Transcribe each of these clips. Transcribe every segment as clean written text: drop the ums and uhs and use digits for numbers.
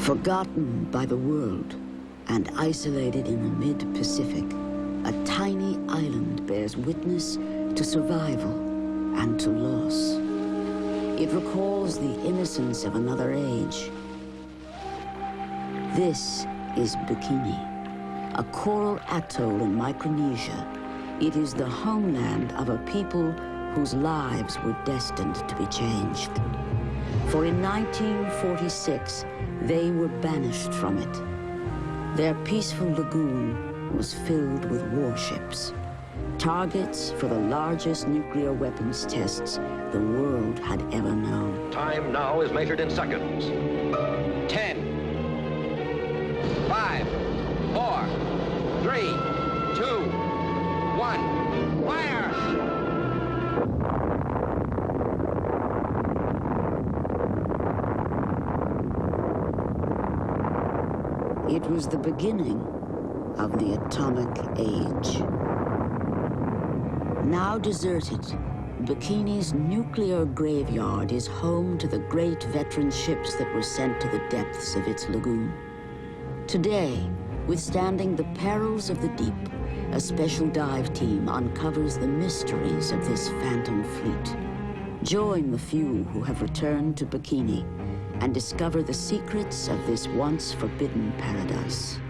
Forgotten by the world and isolated in the mid-Pacific, a tiny island bears witness to survival and to loss. It recalls the innocence of another age. This is Bikini, a coral atoll in Micronesia. It is the homeland of a people whose lives were destined to be changed. For in 1946, they were banished from it. Their peaceful lagoon was filled with warships, targets for the largest nuclear weapons tests the world had ever known. Time now is measured in seconds. 10, 5, 4, 3, 2, 1, fire! It was the beginning of the atomic age. Now deserted, Bikini's nuclear graveyard is home to the great veteran ships that were sent to the depths of its lagoon. Today, withstanding the perils of the deep, a special dive team uncovers the mysteries of this phantom fleet. Join the few who have returned to Bikini and discover the secrets of this once forbidden paradise.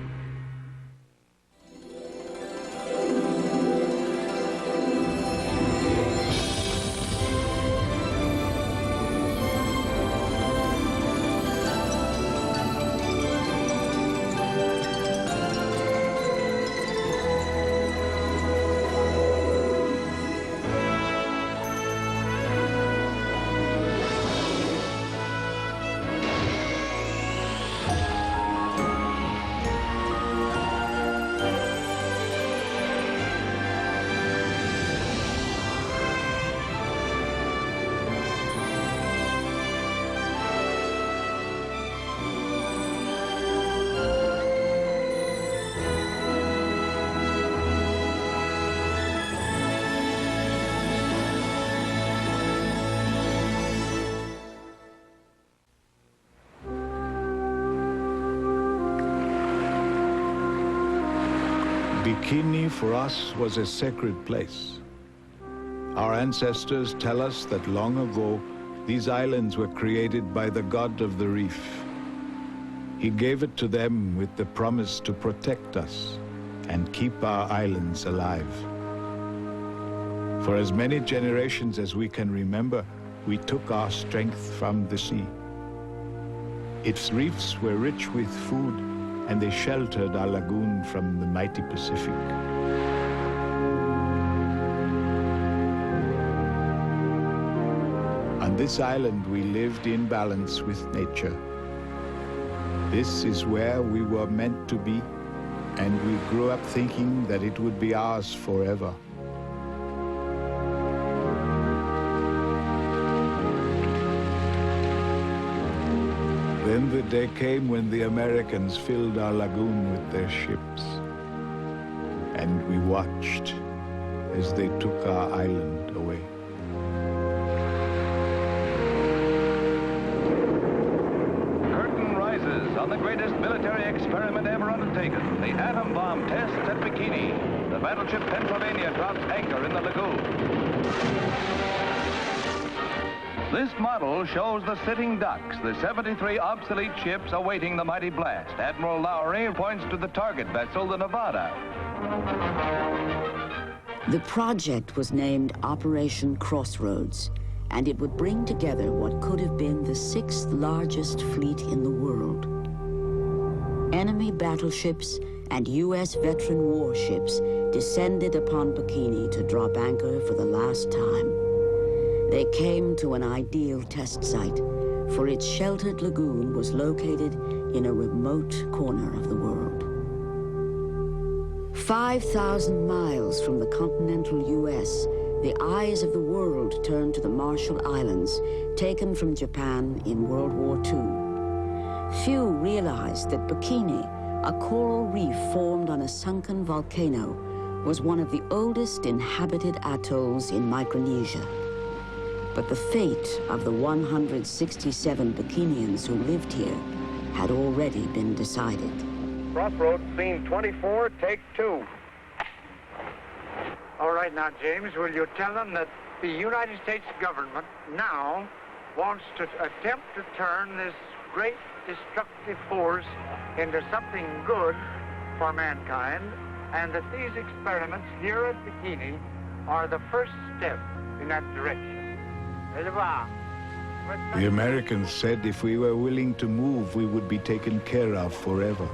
Bikini for us was a sacred place. Our ancestors tell us that long ago, these islands were created by the god of the reef. He gave it to them with the promise to protect us and keep our islands alive. For as many generations as we can remember, we took our strength from the sea. Its reefs were rich with food, and they sheltered our lagoon from the mighty Pacific. On this island, we lived in balance with nature. This is where we were meant to be, and we grew up thinking that it would be ours forever. Then the day came when the Americans filled our lagoon with their ships. And we watched as they took our island away. Curtain rises on the greatest military experiment ever undertaken, the atom bomb tests at Bikini. The battleship Pennsylvania drops anchor in the lagoon. This model shows the sitting ducks, the 73 obsolete ships awaiting the mighty blast. Admiral Lowry points to the target vessel, the Nevada. The project was named Operation Crossroads, and it would bring together what could have been the 6th largest fleet in the world. Enemy battleships and U.S. veteran warships descended upon Bikini to drop anchor for the last time. They came to an ideal test site, for its sheltered lagoon was located in a remote corner of the world. 5,000 miles from the continental U.S., the eyes of the world turned to the Marshall Islands, taken from Japan in World War II. Few realized that Bikini, a coral reef formed on a sunken volcano, was one of the oldest inhabited atolls in Micronesia. But the fate of the 167 Bikinians who lived here had already been decided. Crossroads, scene 24, take 2. All right now, James, will you tell them that the United States government now wants to attempt to turn this great destructive force into something good for mankind, and that these experiments here at Bikini are the first step in that direction? The Americans said if we were willing to move, we would be taken care of forever.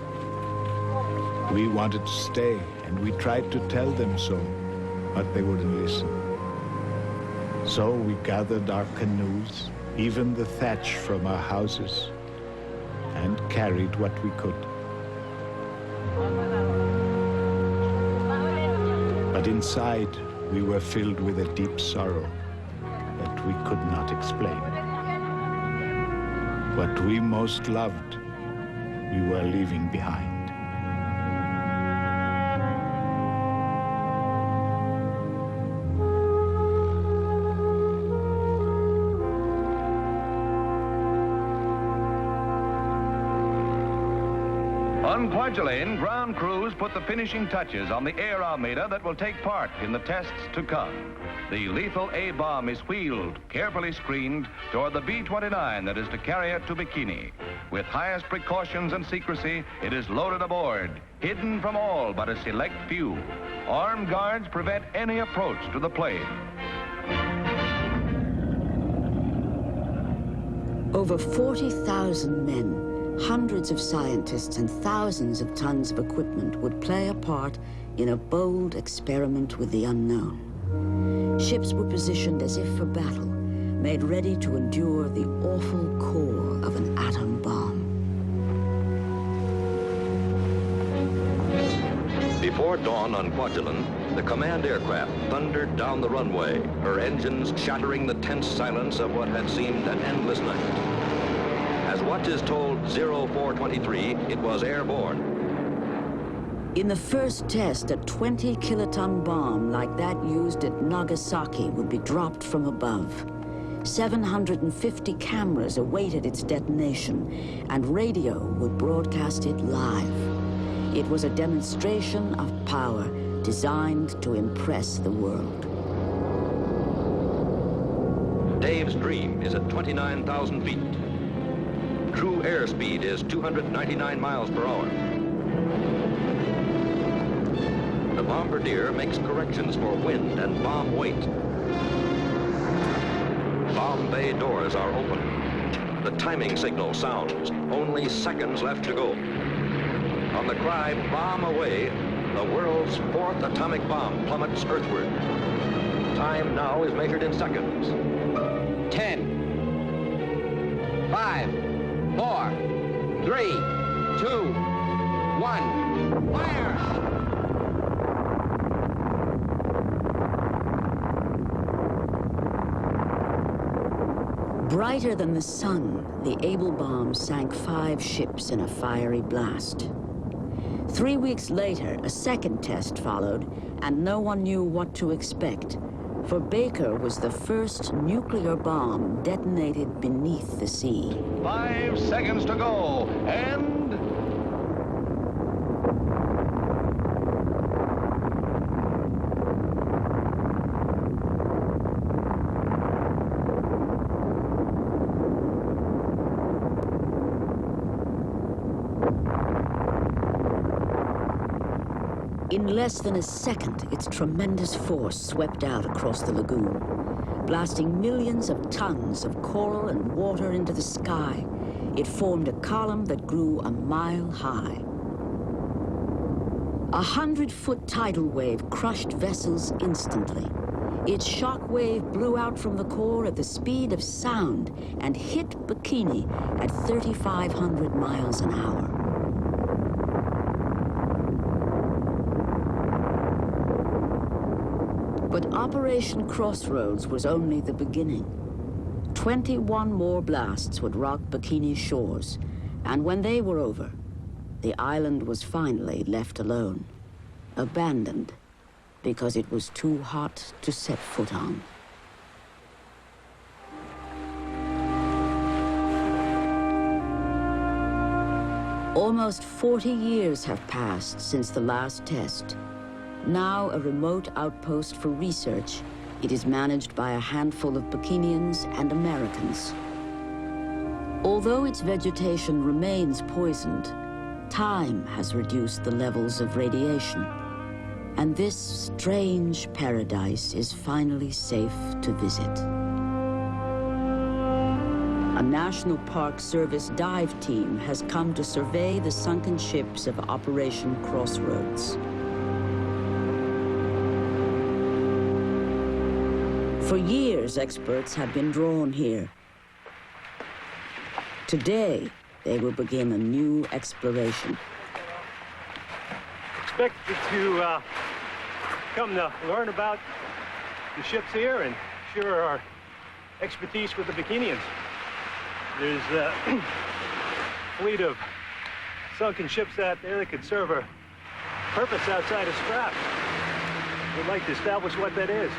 We wanted to stay, and we tried to tell them so, but they wouldn't listen. So we gathered our canoes, even the thatch from our houses, and carried what we could. But inside, we were filled with a deep sorrow that we could not explain. What we most loved, we were leaving behind. On Kwajalein, ground crews put the finishing touches on the air Almeida that will take part in the tests to come. The lethal A-bomb is wheeled, carefully screened, toward the B-29 that is to carry it to Bikini. With highest precautions and secrecy, it is loaded aboard, hidden from all but a select few. Armed guards prevent any approach to the plane. Over 40,000 men, hundreds of scientists and thousands of tons of equipment would play a part in a bold experiment with the unknown. Ships were positioned as if for battle, made ready to endure the awful core of an atom bomb. Before dawn on Kwajalein, the command aircraft thundered down the runway, her engines shattering the tense silence of what had seemed an endless night. As watches told 0423, it was airborne. In the first test, a 20-kiloton bomb like that used at Nagasaki would be dropped from above. 750 cameras awaited its detonation, and radio would broadcast it live. It was a demonstration of power designed to impress the world. Dave's dream is at 29,000 feet. True airspeed is 299 miles per hour. The bombardier makes corrections for wind and bomb weight. Bomb bay doors are open. The timing signal sounds. Only seconds left to go. On the cry, bomb away, the world's fourth atomic bomb plummets earthward. Time now is measured in seconds. 10, 5, 4, 3, 2, 1, fire! Brighter than the sun, the Able bomb sank 5 ships in a fiery blast. 3 weeks later, a second test followed, and no one knew what to expect, for Baker was the first nuclear bomb detonated beneath the sea. 5 seconds to go, and... In less than a second, its tremendous force swept out across the lagoon, blasting millions of tons of coral and water into the sky. It formed a column that grew a mile high. A 100-foot tidal wave crushed vessels instantly. Its shock wave blew out from the core at the speed of sound and hit Bikini at 3,500 miles an hour. But Operation Crossroads was only the beginning. 21 more blasts would rock Bikini's shores, and when they were over, the island was finally left alone, abandoned, because it was too hot to set foot on. Almost 40 years have passed since the last test. Now a remote outpost for research, it is managed by a handful of Bikinians and Americans. Although its vegetation remains poisoned, time has reduced the levels of radiation, and this strange paradise is finally safe to visit. A National Park Service dive team has come to survey the sunken ships of Operation Crossroads. For years, experts have been drawn here. Today, they will begin a new exploration. Expected to come to learn about the ships here and share our expertise with the Bikinians. There's a fleet of sunken ships out there that could serve a purpose outside of scrap. We'd like to establish what that is.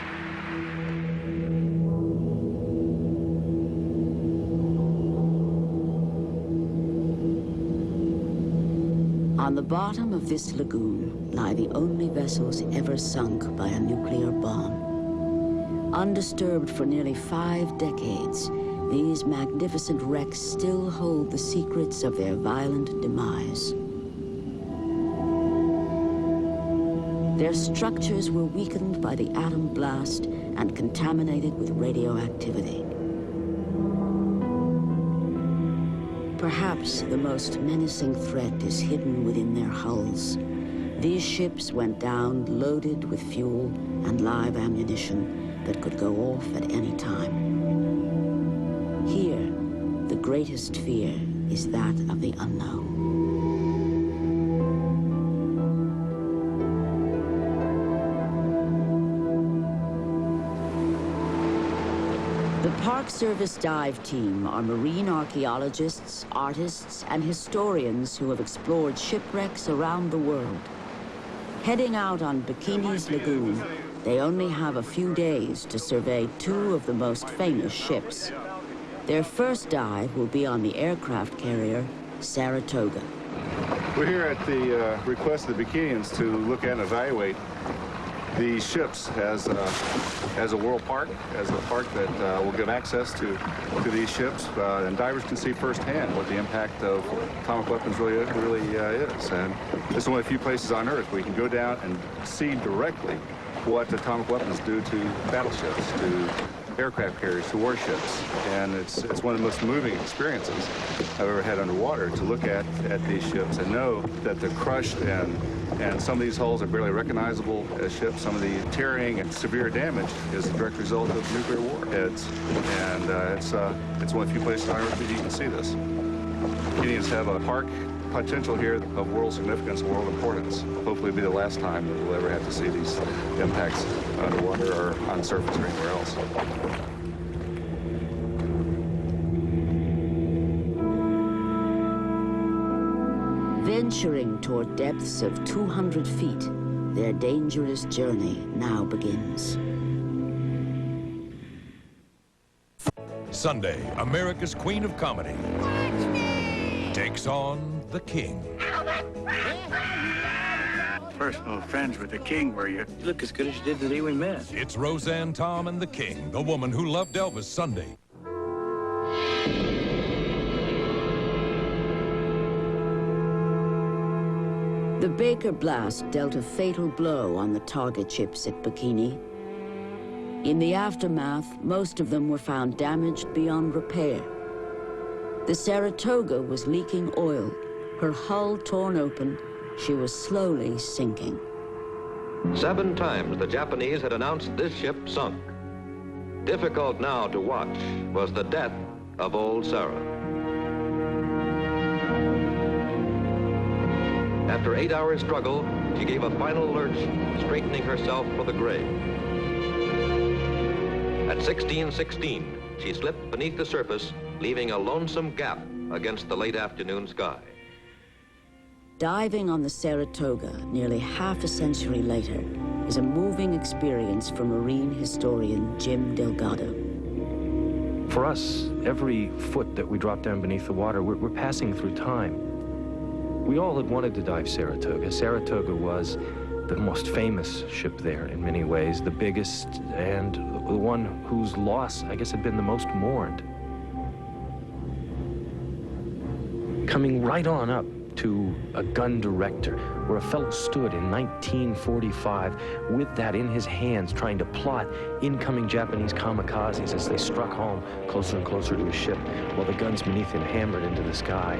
On the bottom of this lagoon lie the only vessels ever sunk by a nuclear bomb. Undisturbed for nearly 5 decades, these magnificent wrecks still hold the secrets of their violent demise. Their structures were weakened by the atom blast and contaminated with radioactivity. Perhaps the most menacing threat is hidden within their hulls. These ships went down loaded with fuel and live ammunition that could go off at any time. Here, the greatest fear is that of the unknown. The Park Service dive team are marine archaeologists, artists, and historians who have explored shipwrecks around the world. Heading out on Bikini's lagoon, they only have a few days to survey 2 of the most famous ships. Their first dive will be on the aircraft carrier Saratoga. We're here at the request of the Bikinians to look at and evaluate these ships as a world park, as a park that will give access to these ships, and divers can see firsthand what the impact of atomic weapons really is. And this is one of the few places on Earth where you can go down and see directly what atomic weapons do to battleships, to aircraft carriers, to warships. And it's one of the most moving experiences I've ever had underwater, to look at these ships and know that they're crushed, and some of these hulls are barely recognizable as ships. Some of the tearing and severe damage is a direct result of nuclear warheads. And it's one of the few places on Earth that you can see this. Bikinians have a park potential here of world significance and world importance. Hopefully it'll be the last time that we'll ever have to see these impacts underwater or on surface or anywhere else. Venturing toward depths of 200 feet, their dangerous journey now begins. Sunday, America's Queen of Comedy takes on the King. Personal friends with the King, were you? You look as good as you did the day we met. It's Roseanne, Tom, and the King, the woman who loved Elvis Sunday. The Baker blast dealt a fatal blow on the target ships at Bikini. In the aftermath, most of them were found damaged beyond repair. The Saratoga was leaking oil, her hull torn open. She was slowly sinking. 7 times the Japanese had announced this ship sunk. Difficult now to watch was the death of old Sarah. After 8 hours struggle, she gave a final lurch, straightening herself for the grave. At 16:16, she slipped beneath the surface, leaving a lonesome gap against the late afternoon sky. Diving on the Saratoga nearly half a century later is a moving experience for marine historian Jim Delgado. For us, every foot that we drop down beneath the water, we're passing through time. We all had wanted to dive Saratoga. Saratoga was the most famous ship there in many ways, the biggest, and the one whose loss, I guess, had been the most mourned. Coming right on up to a gun director, where a fellow stood in 1945 with that in his hands, trying to plot incoming Japanese kamikazes as they struck home closer and closer to his ship, while the guns beneath him hammered into the sky.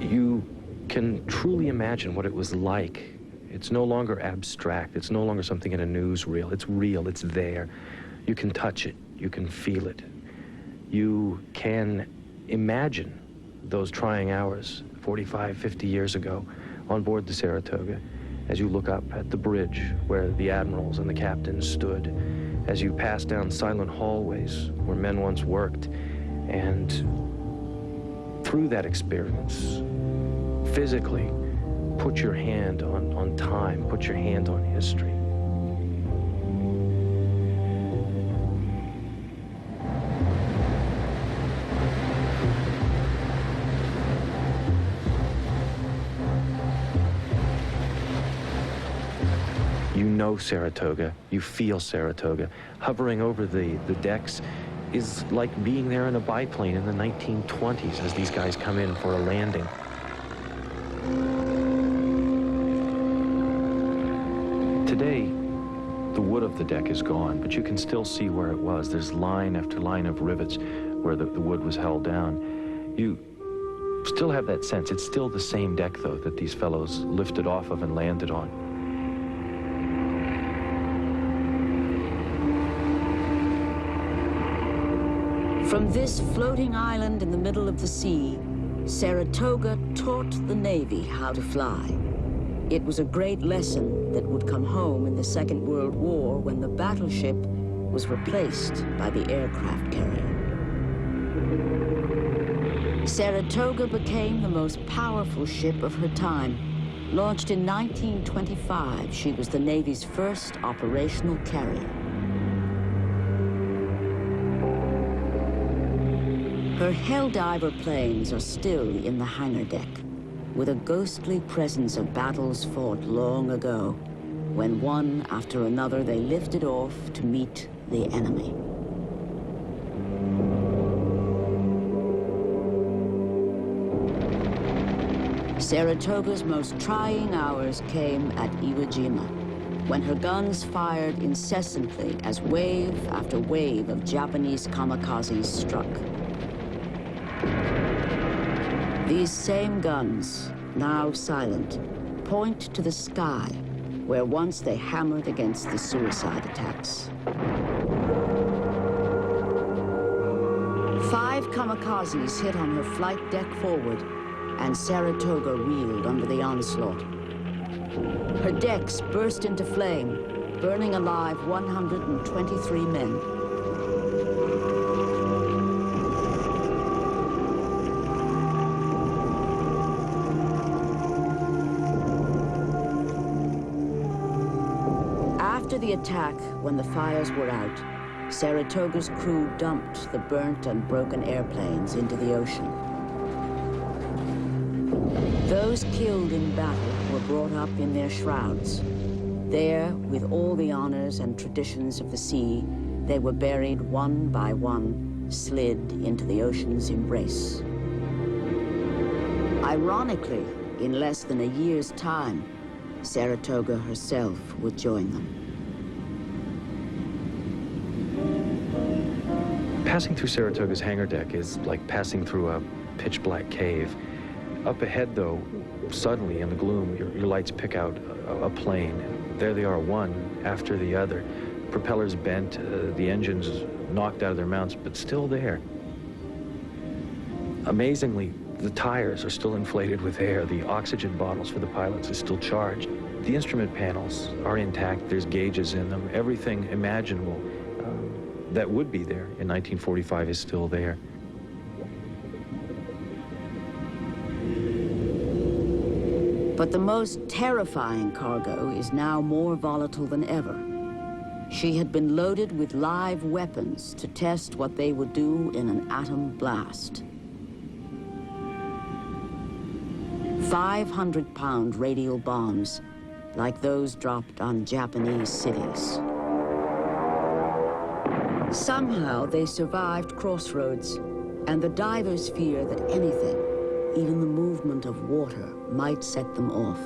You can truly imagine what it was like. It's no longer abstract. It's no longer something in a newsreel. It's real. It's there. You can touch it. You can feel it. You can imagine those trying hours 45, 50 years ago on board the Saratoga as you look up at the bridge where the admirals and the captains stood, as you pass down silent hallways where men once worked, and through that experience, physically, put your hand on time, put your hand on history. You know Saratoga, you feel Saratoga. Hovering over the decks is like being there in a biplane in the 1920s as these guys come in for a landing. Today, the wood of the deck is gone, but you can still see where it was. There's line after line of rivets where the wood was held down. You still have that sense. It's still the same deck, though, that these fellows lifted off of and landed on. From this floating island in the middle of the sea, Saratoga taught the Navy how to fly. It was a great lesson that would come home in the Second World War when the battleship was replaced by the aircraft carrier. Saratoga became the most powerful ship of her time. Launched in 1925, she was the Navy's first operational carrier. Her Helldiver planes are still in the hangar deck, with a ghostly presence of battles fought long ago, when one after another they lifted off to meet the enemy. Saratoga's most trying hours came at Iwo Jima, when her guns fired incessantly as wave after wave of Japanese kamikazes struck. These same guns, now silent, point to the sky, where once they hammered against the suicide attacks. 5 kamikazes hit on her flight deck forward, and Saratoga reeled under the onslaught. Her decks burst into flame, burning alive 123 men. After the attack, when the fires were out, Saratoga's crew dumped the burnt and broken airplanes into the ocean. Those killed in battle were brought up in their shrouds. There, with all the honors and traditions of the sea, they were buried one by one, slid into the ocean's embrace. Ironically, in less than a year's time, Saratoga herself would join them. Passing through Saratoga's hangar deck is like passing through a pitch-black cave. Up ahead, though, suddenly in the gloom, your lights pick out a plane. There they are, one after the other. Propellers bent, the engines knocked out of their mounts, but still there. Amazingly, the tires are still inflated with air. The oxygen bottles for the pilots are still charged. The instrument panels are intact. There's gauges in them. Everything imaginable that would be there in 1945 is still there. But the most terrifying cargo is now more volatile than ever. She had been loaded with live weapons to test what they would do in an atom blast. 500-pound radial bombs, like those dropped on Japanese cities. Somehow they survived Crossroads, and the divers fear that anything, even the movement of water, might set them off.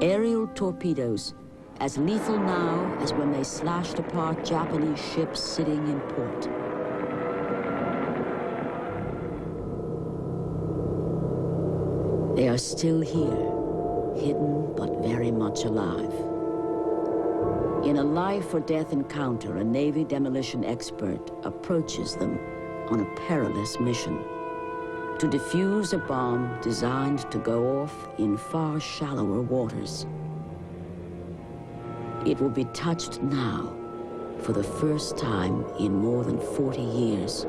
Aerial torpedoes, as lethal now as when they slashed apart Japanese ships sitting in port. They are still here, hidden but very much alive. In a life-or-death encounter, a Navy demolition expert approaches them on a perilous mission to defuse a bomb designed to go off in far shallower waters. It will be touched now for the first time in more than 40 years.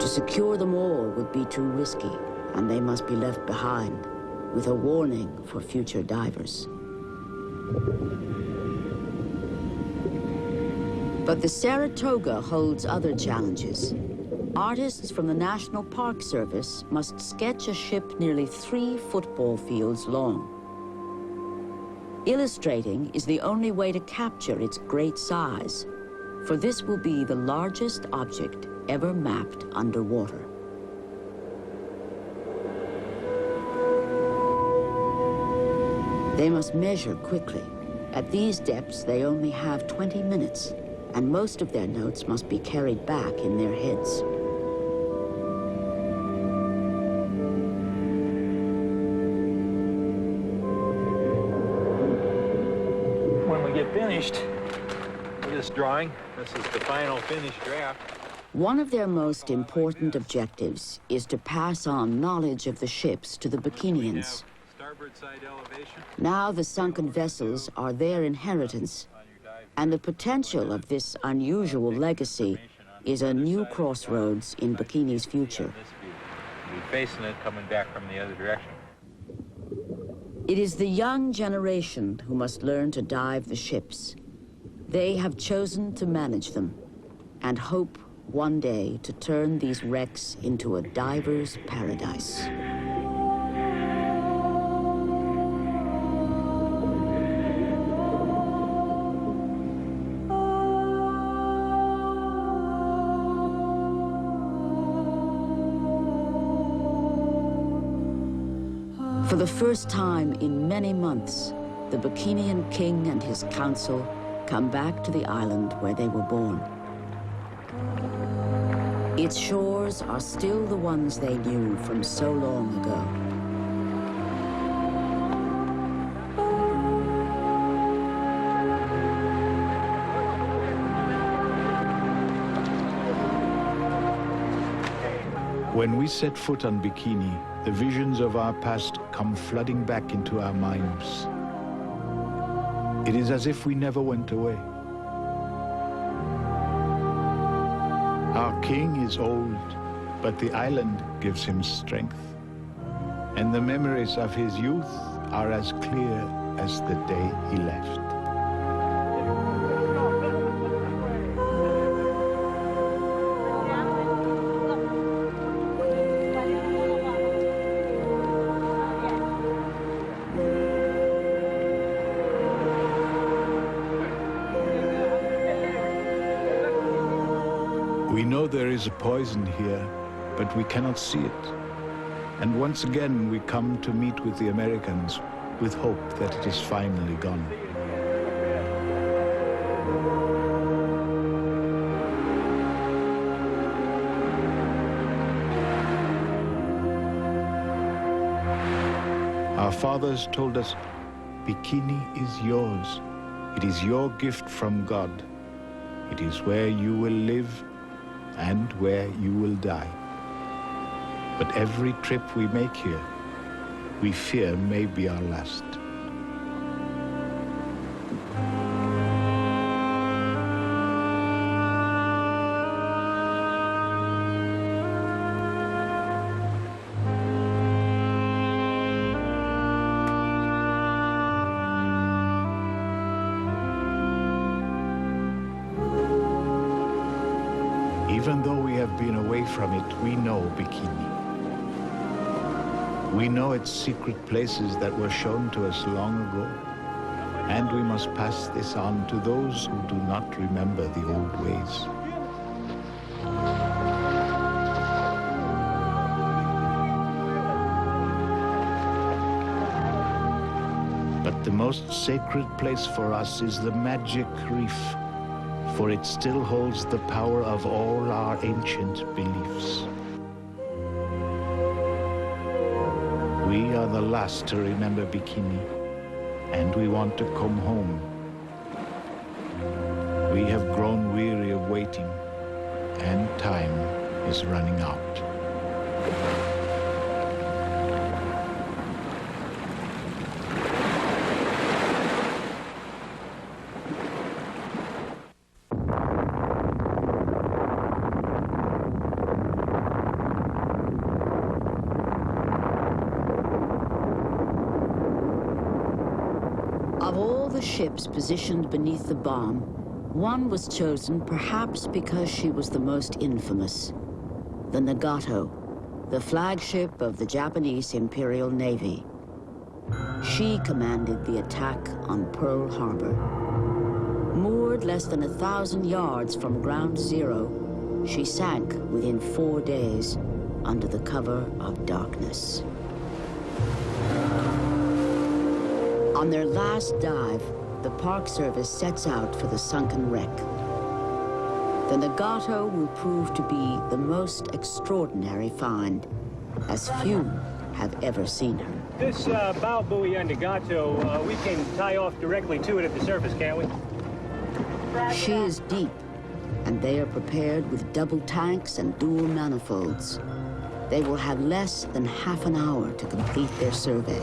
To secure them all would be too risky, and they must be left behind, with a warning for future divers. But the Saratoga holds other challenges. Artists from the National Park Service must sketch a ship nearly 3 football fields long. Illustrating is the only way to capture its great size, for this will be the largest object ever mapped underwater. They must measure quickly. At these depths, they only have 20 minutes, and most of their notes must be carried back in their heads. When we get finished with this drawing, this is the final finished draft. One of their most important objectives is to pass on knowledge of the ships to the Bikinians. Now the sunken vessels are their inheritance, and the potential of this unusual legacy is a new crossroads in Bikini's future. Be facing it coming back from the other direction. It is the young generation who must learn to dive the ships. They have chosen to manage them and hope one day to turn these wrecks into a diver's paradise. For the first time in many months, the Bikinian king and his council come back to the island where they were born. Its shores are still the ones they knew from so long ago. When we set foot on Bikini, the visions of our past come flooding back into our minds. It is as if we never went away. Our king is old, but the island gives him strength. And the memories of his youth are as clear as the day he left. We know there is a poison here, but we cannot see it. And once again, we come to meet with the Americans with hope that it is finally gone. Our fathers told us, Bikini is yours. It is your gift from God. It is where you will live and where you will die. But every trip we make here, we fear may be our last. Even though we have been away from it, we know Bikini. We know its secret places that were shown to us long ago. And we must pass this on to those who do not remember the old ways. But the most sacred place for us is the magic reef, for it still holds the power of all our ancient beliefs. We are the last to remember Bikini, and we want to come home. We have grown weary of waiting, and time is running out. Of all the ships positioned beneath the bomb, one was chosen perhaps because she was the most infamous. The Nagato, the flagship of the Japanese Imperial Navy. She commanded the attack on Pearl Harbor. Moored less than 1,000 yards from ground zero, she sank within 4 days under the cover of darkness. On their last dive, the Park Service sets out for the sunken wreck. The Nagato will prove to be the most extraordinary find, as few have ever seen her. This bow buoy on Nagato, we can tie off directly to it at the surface, can't we? She is deep, and they are prepared with double tanks and dual manifolds. They will have less than half an hour to complete their survey.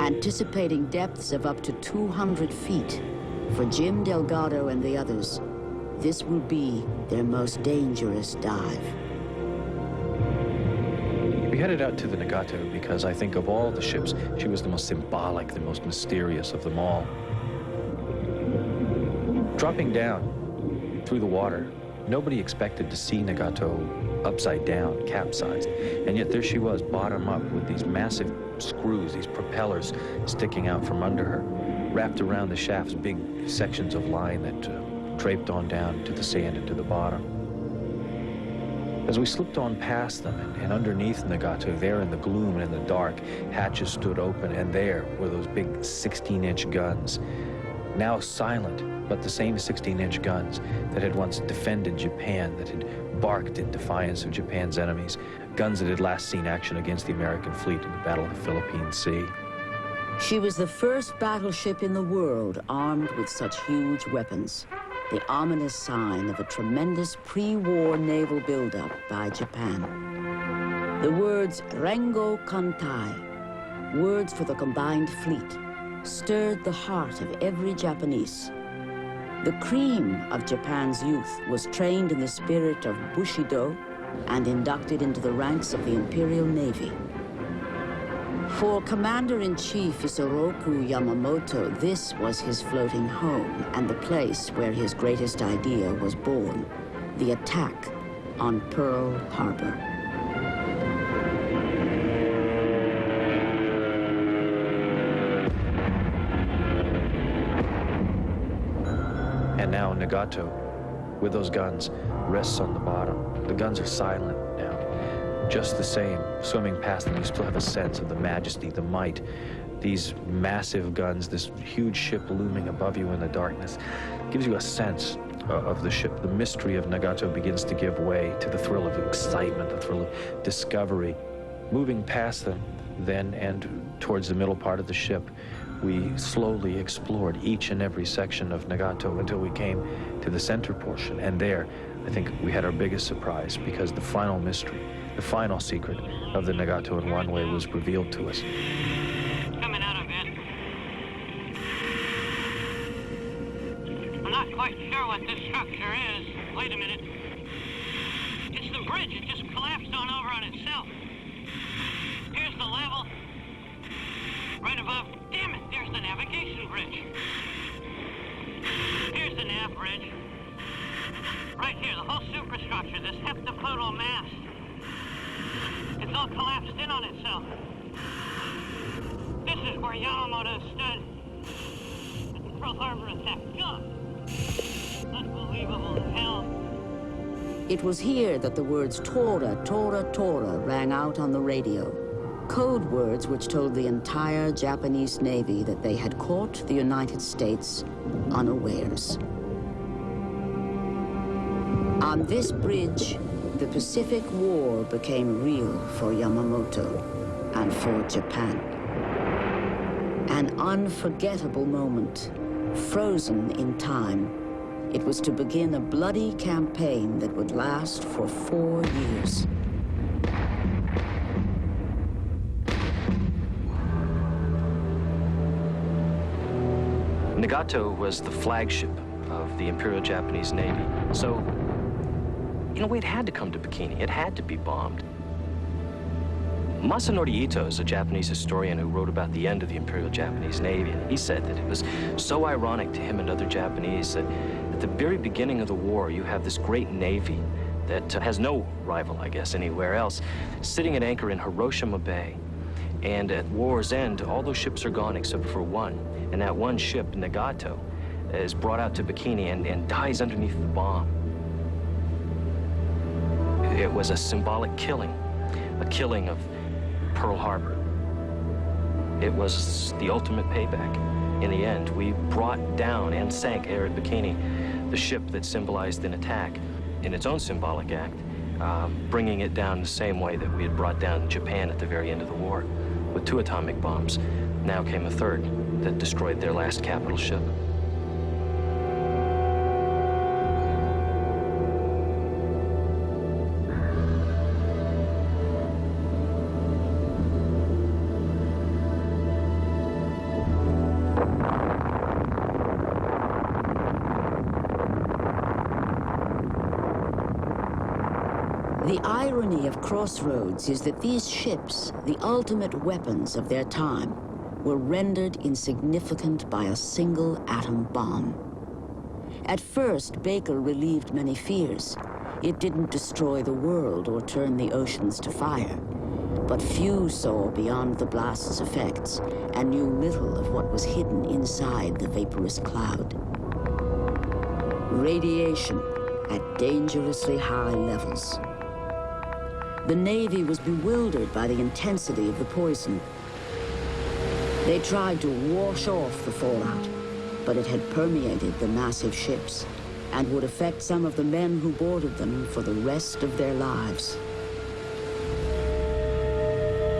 Anticipating depths of up to 200 feet, for Jim Delgado and the others, this will be their most dangerous dive. We headed out to the Nagato because I think of all the ships, she was the most symbolic, the most mysterious of them all. Dropping down through the water, nobody expected to see Nagato upside down, capsized, and yet there she was, bottom up, with these massive screws, these propellers sticking out from under her, wrapped around the shafts, big sections of line that draped on down to the sand and to the bottom. As we slipped on past them and underneath Nagato, there in the gloom and in the dark, hatches stood open, and there were those big 16-inch guns, now silent, but the same 16-inch guns that had once defended Japan, that had barked in defiance of Japan's enemies, guns that had last seen action against the American fleet in the Battle of the Philippine Sea. She was the first battleship in the world armed with such huge weapons, the ominous sign of a tremendous pre-war naval buildup by Japan. The words Rengo Kantai, words for the combined fleet, stirred the heart of every Japanese. The cream of Japan's youth was trained in the spirit of Bushido and inducted into the ranks of the Imperial Navy. For Commander-in-Chief Isoroku Yamamoto, this was his floating home and the place where his greatest idea was born, the attack on Pearl Harbor. And now Nagato, with those guns, rests on the bottom. The guns are silent now. Just the same, swimming past them, you still have a sense of the majesty, the might. These massive guns, this huge ship looming above you in the darkness, gives you a sense of the ship. The mystery of Nagato begins to give way to the thrill of excitement, the thrill of discovery. Moving past them, then, and towards the middle part of the ship, we slowly explored each and every section of Nagato until we came to the center portion. And there, I think we had our biggest surprise, because the final mystery, the final secret of the Nagato in one way was revealed to us. Coming out of it. I'm not quite sure what this structure is. Wait a minute. It's the bridge. It just collapsed on over on itself. Here's the level. Right above mass. It's all collapsed in on itself. This is where Yamamoto stood at the Pearl Harbor attack. Unbelievable as hell. It was here that the words Tora, Tora, Tora rang out on the radio. Code words which told the entire Japanese Navy that they had caught the United States unawares. On this bridge, the Pacific War became real for Yamamoto and for Japan. An unforgettable moment, frozen in time. It was to begin a bloody campaign that would last for 4 years. Nagato was the flagship of the Imperial Japanese Navy. So, in a way, it had to come to Bikini. It had to be bombed. Masanori Ito is a Japanese historian who wrote about the end of the Imperial Japanese Navy, and he said that it was so ironic to him and other Japanese that at the very beginning of the war, you have this great navy that has no rival, I guess, anywhere else, sitting at anchor in Hiroshima Bay. And at war's end, all those ships are gone except for one. And that one ship, Nagato, is brought out to Bikini and dies underneath the bomb. It was a symbolic killing, a killing of Pearl Harbor. It was the ultimate payback. In the end, we brought down and sank here at Bikini the ship that symbolized an attack in its own symbolic act, bringing it down the same way that we had brought down Japan at the very end of the war with 2 atomic bombs. Now came a third that destroyed their last capital ship. The irony of Crossroads is that these ships, the ultimate weapons of their time, were rendered insignificant by a single atom bomb. At first, Baker relieved many fears. It didn't destroy the world or turn the oceans to fire. But few saw beyond the blast's effects and knew little of what was hidden inside the vaporous cloud. Radiation at dangerously high levels. The Navy was bewildered by the intensity of the poison. They tried to wash off the fallout, but it had permeated the massive ships and would affect some of the men who boarded them for the rest of their lives.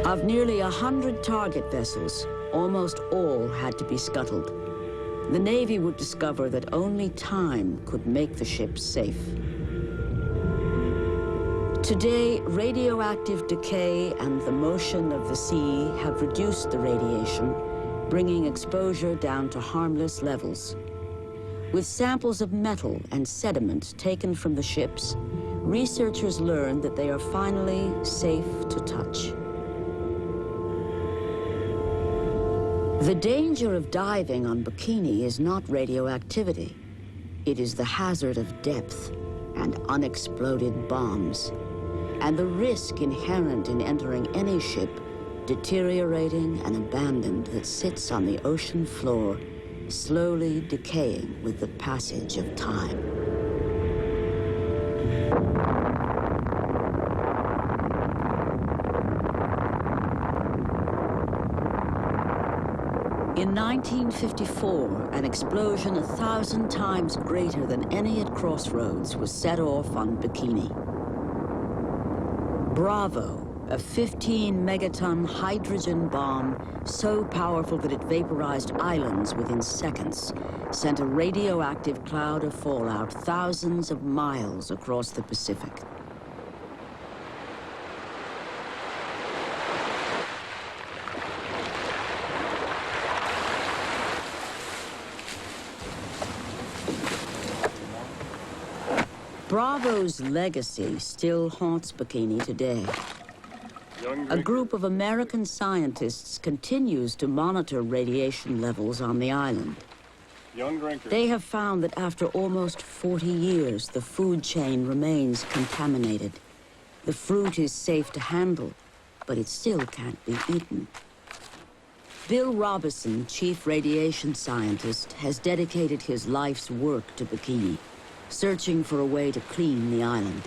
Of nearly 100 target vessels, almost all had to be scuttled. The Navy would discover that only time could make the ships safe. Today, radioactive decay and the motion of the sea have reduced the radiation, bringing exposure down to harmless levels. With samples of metal and sediment taken from the ships, researchers learned that they are finally safe to touch. The danger of diving on Bikini is not radioactivity. It is the hazard of depth and unexploded bombs, and the risk inherent in entering any ship, deteriorating and abandoned, that sits on the ocean floor, slowly decaying with the passage of time. In 1954, an explosion 1,000 times greater than any at Crossroads was set off on Bikini. Bravo, a 15-megaton hydrogen bomb so powerful that it vaporized islands within seconds, sent a radioactive cloud of fallout thousands of miles across the Pacific. Bravo's legacy still haunts Bikini today. A group of American scientists continues to monitor radiation levels on the island. They have found that after almost 40 years, the food chain remains contaminated, The fruit is safe to handle, but it still can't be eaten. Bill Robison, chief radiation scientist, has dedicated his life's work to Bikini, searching for a way to clean the island.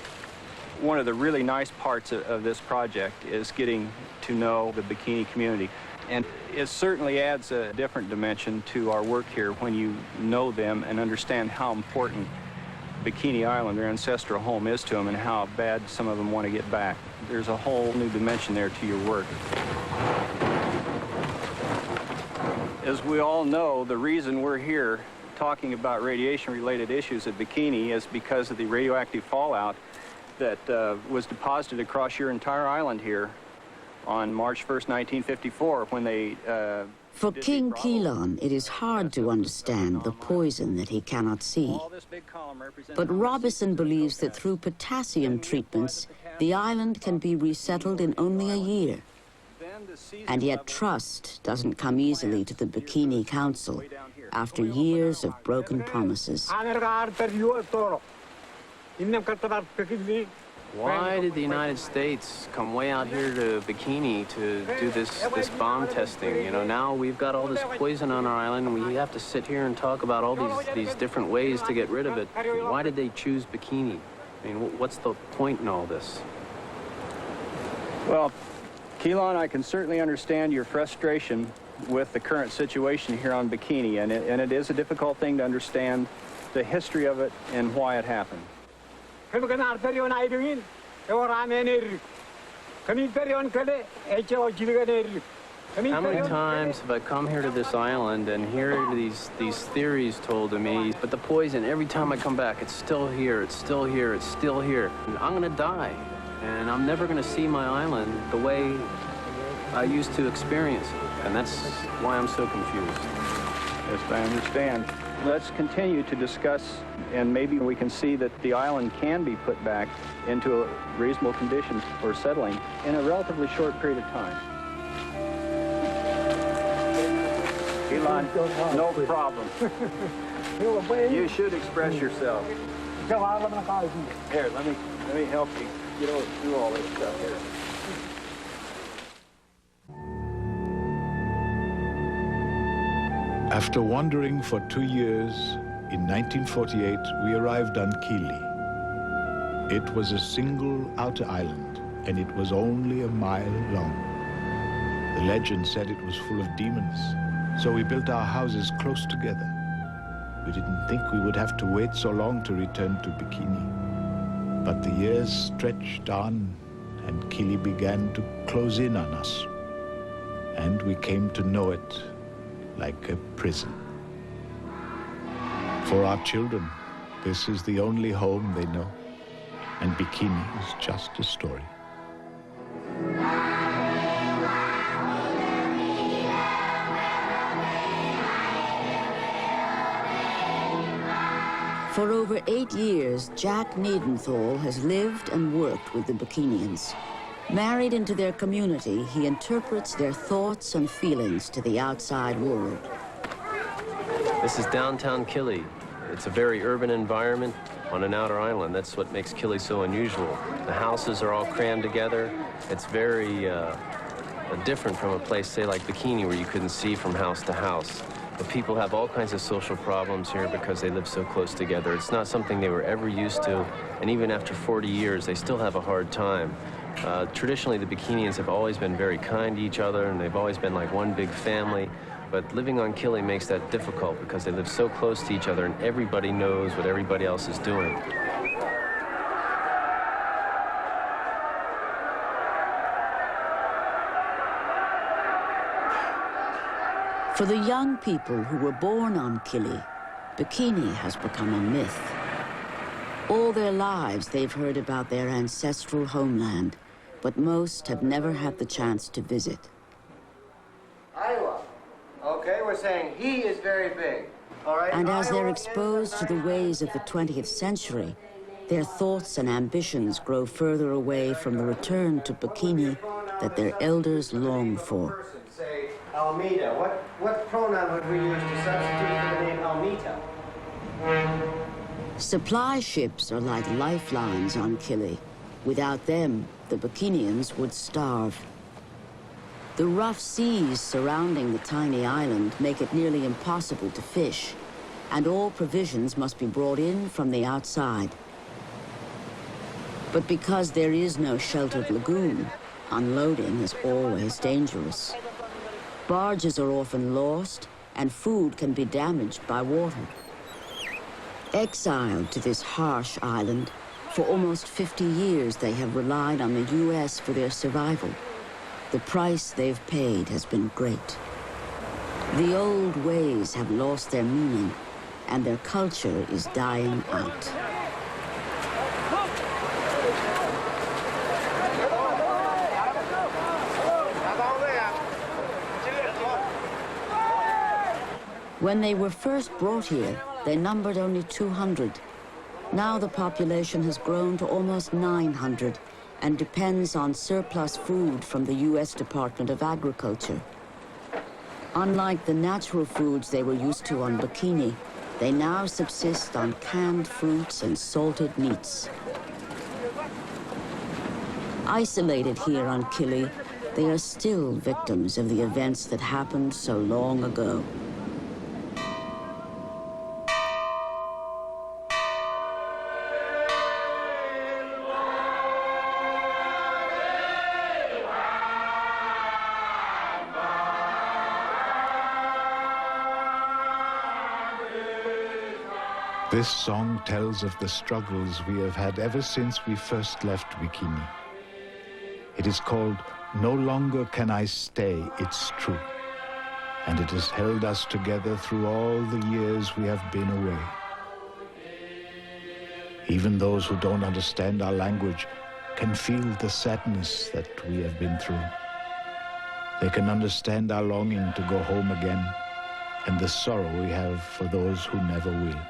One of the really nice parts of this project is getting to know the Bikini community. And it certainly adds a different dimension to our work here when you know them and understand how important Bikini Island, their ancestral home, is to them and how bad some of them want to get back. There's a whole new dimension there to your work. As we all know, the reason we're here talking about radiation-related issues at Bikini is because of the radioactive fallout that was deposited across your entire island here on March 1st, 1954, when they... For King Keelan, it is hard to understand the poison that he cannot see. But Robison believes that through potassium treatments, the island can be resettled in only a year. And yet trust doesn't come easily to the Bikini Council after years of broken promises. Why did the United States come way out here to Bikini to do this bomb testing? You know, now we've got all this poison on our island, and we have to sit here and talk about all these different ways to get rid of it. Why did they choose Bikini? I mean, what's the point in all this? Well, Keelan, I can certainly understand your frustration with the current situation here on Bikini, and it is a difficult thing to understand the history of it and why it happened. How many times have I come here to this island and hear these theories told to me, but the poison, every time I come back, it's still here, it's still here, it's still here. And I'm gonna die, and I'm never gonna see my island the way I used to experience it. And that's why I'm so confused. Yes, I understand. Let's continue to discuss, and maybe we can see that the island can be put back into a reasonable condition for settling in a relatively short period of time. Keelan, no problem. You should express yourself. Here, let me help you get through all this stuff here. After wandering for 2 years, in 1948, we arrived on Kili. It was a single outer island, and it was only a mile long. The legend said it was full of demons, so we built our houses close together. We didn't think we would have to wait so long to return to Bikini. But the years stretched on, and Kili began to close in on us. And we came to know it like a prison. For our children, this is the only home they know, and Bikini is just a story. For over 8 years, Jack Niedenthal has lived and worked with the Bikinians. Married into their community, he interprets their thoughts and feelings to the outside world. This is downtown Kili. It's a very urban environment on an outer island. That's what makes Kili so unusual. The houses are all crammed together. It's very different from a place, say, like Bikini, where you couldn't see from house to house. The people have all kinds of social problems here because they live so close together. It's not something they were ever used to, and even after 40 years, they still have a hard time. Traditionally, the Bikinians have always been very kind to each other, and they've always been like one big family. But living on Kili makes that difficult because they live so close to each other, and everybody knows what everybody else is doing. For the young people who were born on Kili, Bikini has become a myth. All their lives, they've heard about their ancestral homeland, but most have never had the chance to visit. Iowa. Okay, we're saying he is very big. All right. And as they're exposed to the ways of the 20th century, their thoughts and ambitions grow further away from the return to Bikini that their elders long for. Say Almeida. What pronoun would we use to substitute for the name Almeida? Supply ships are like lifelines on Kili. Without them, the Bikinians would starve. The rough seas surrounding the tiny island make it nearly impossible to fish, and all provisions must be brought in from the outside. But because there is no sheltered lagoon, unloading is always dangerous. Barges are often lost, and food can be damaged by water. Exiled to this harsh island, for almost 50 years they have relied on the U.S. for their survival. The price they've paid has been great. The old ways have lost their meaning, and their culture is dying out. When they were first brought here, they numbered only 200. Now the population has grown to almost 900 and depends on surplus food from the U.S. Department of Agriculture. Unlike the natural foods they were used to on Bikini, they now subsist on canned fruits and salted meats. Isolated here on Kili, they are still victims of the events that happened so long ago. This song tells of the struggles we have had ever since we first left Bikini. It is called No Longer Can I Stay, It's True. And it has held us together through all the years we have been away. Even those who don't understand our language can feel the sadness that we have been through. They can understand our longing to go home again and the sorrow we have for those who never will.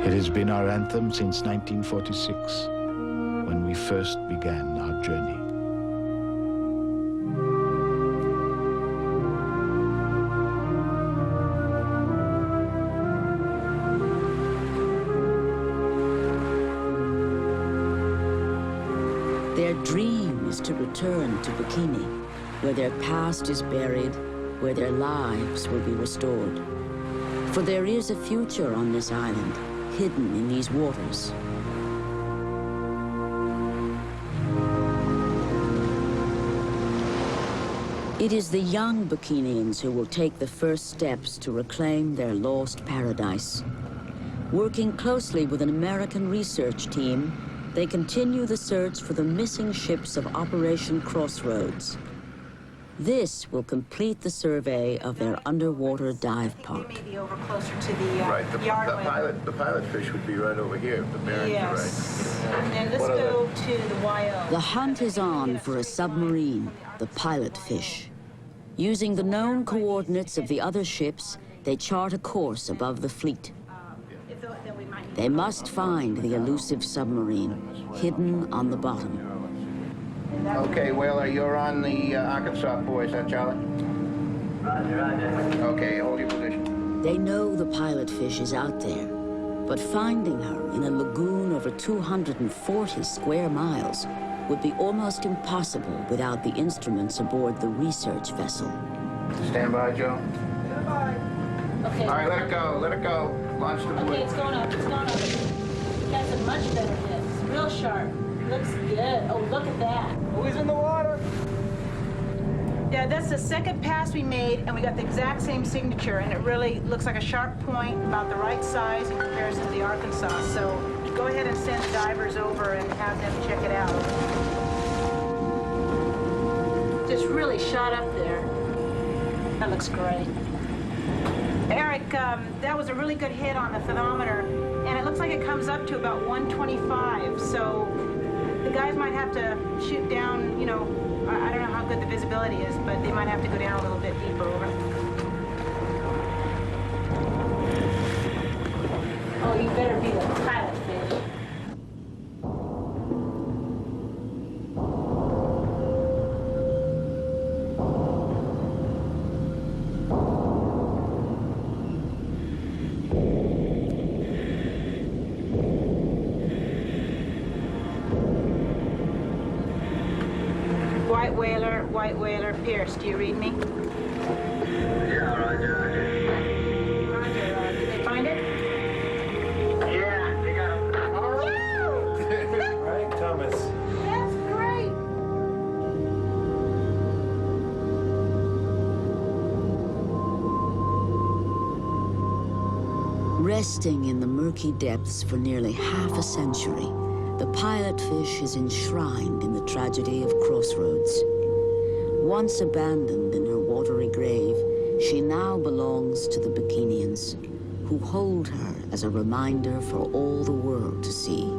It has been our anthem since 1946, when we first began our journey. Their dream is to return to Bikini, where their past is buried, where their lives will be restored. For there is a future on this island, hidden in these waters. It is the young Bikinians who will take the first steps to reclaim their lost paradise. Working closely with an American research team, they continue the search for the missing ships of Operation Crossroads. This will complete the survey of their underwater dive pod. Maybe over closer to the right. The pilot fish would be right over here. The bearings are right. And then let's go to the YO. The hunt is on for a submarine, the pilot fish. Using the known coordinates of the other ships, they chart a course above the fleet. They must find the elusive submarine, hidden on the bottom. Okay, Whaler, you're on the Arkansas boys, huh, Charlie? Roger. Okay, hold your position. They know the pilot fish is out there, but finding her in a lagoon over 240 square miles would be almost impossible without the instruments aboard the research vessel. Stand by, Joe. Stand by. Okay. All right, let it go, let it go. Launch the buoy. Okay, it's going up, it's going up. That's a much better hit. It's real sharp. Looks good. Oh, look at that. Oh, he's in the water. Yeah, that's the second pass we made, and we got the exact same signature, and it really looks like a sharp point, about the right size in comparison to the Arkansas. So go ahead and send divers over and have them check it out. Just really shot up there. That looks great. Eric, that was a really good hit on the thermometer, and it looks like it comes up to about 125, so the guys might have to shoot down, you know, I don't know how good the visibility is, but they might have to go down a little bit deeper over. Oh, you better be the pilot fish. White whaler, Pierce, do you read me? Yeah, roger, roger. Roger, did they find it? Yeah, they got him. All right. Right, Thomas. That's great. Resting in the murky depths for nearly half a century, the pilot fish is enshrined in the tragedy of Crossroads. Once abandoned in her watery grave, she now belongs to the Bikinians, who hold her as a reminder for all the world to see.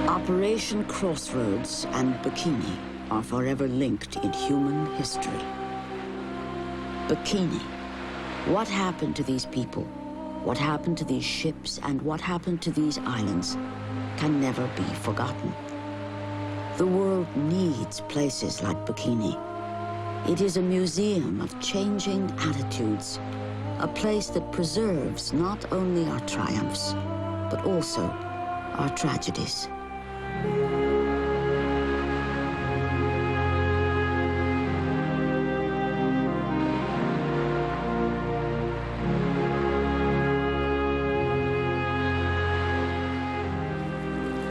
Operation Crossroads and Bikini are forever linked in human history. Bikini. What happened to these people? What happened to these ships and what happened to these islands can never be forgotten. The world needs places like Bikini. It is a museum of changing attitudes, a place that preserves not only our triumphs, but also our tragedies.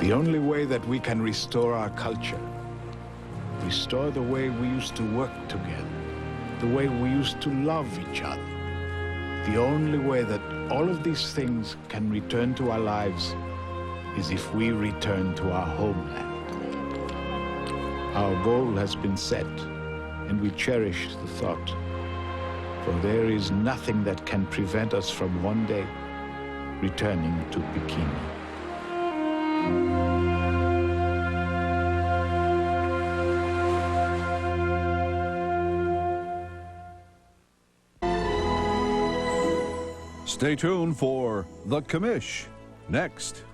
The only way that we can restore our culture, restore the way we used to work together, the way we used to love each other, the only way that all of these things can return to our lives is if we return to our homeland. Our goal has been set, and we cherish the thought, for there is nothing that can prevent us from one day returning to Bikini. Stay tuned for The Commish next.